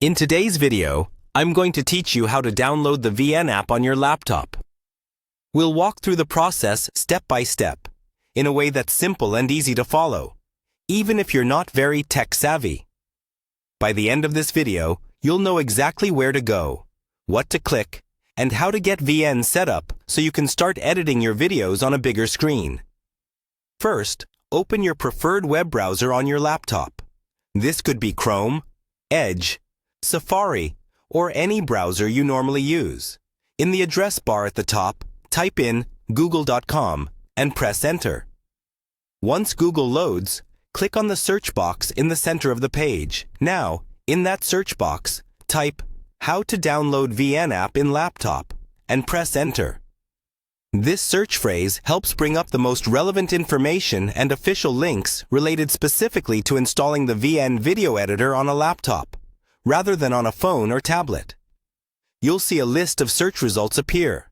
In today's video, I'm going to teach you how to download the VN app on your laptop. We'll walk through the process step by step, in a way that's simple and easy to follow, even if you're not very tech-savvy. By the end of this video, you'll know exactly where to go, what to click, and how to get VN set up so you can start editing your videos on a bigger screen. First, open your preferred web browser on your laptop. This could be Chrome, Edge, Safari, or any browser you normally use. In the address bar at the top, type in google.com and press enter. Once Google loads, click on the search box in the center of the page. Now, in that search box, type "How to download VN app in laptop" and press enter. This search phrase helps bring up the most relevant information and official links related specifically to installing the VN video editor on a laptop, rather than on a phone or tablet. You'll see a list of search results appear.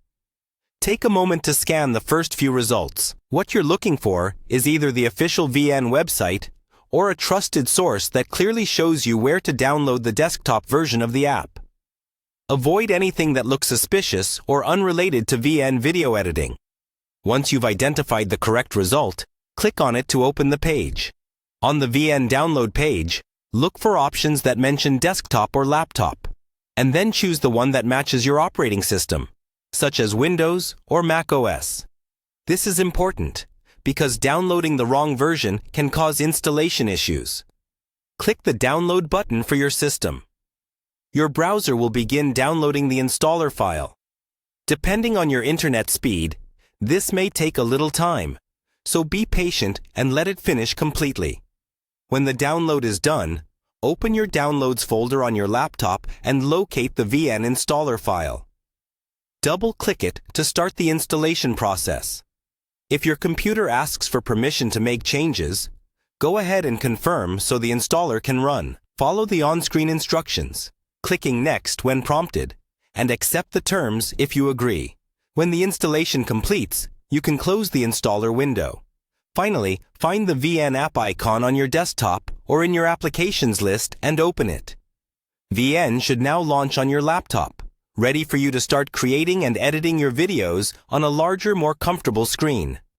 Take a moment to scan the first few results. What you're looking for is either the official VN website or a trusted source that clearly shows you where to download the desktop version of the app. Avoid anything that looks suspicious or unrelated to VN video editing. Once you've identified the correct result, click on it to open the page. On the VN download page, look for options that mention desktop or laptop, and then choose the one that matches your operating system, such as Windows or Mac OS. This is important because downloading the wrong version can cause installation issues. Click the download button for your system. Your browser will begin downloading the installer file. Depending on your internet speed, this may take a little time, so be patient and let it finish completely. When the download is done, open your Downloads folder on your laptop and locate the VN installer file. Double-click it to start the installation process. If your computer asks for permission to make changes, go ahead and confirm so the installer can run. Follow the on-screen instructions, clicking Next when prompted, and accept the terms if you agree. When the installation completes, you can close the installer window. Finally, find the VN app icon on your desktop or in your applications list and open it. VN should now launch on your laptop, ready for you to start creating and editing your videos on a larger, more comfortable screen.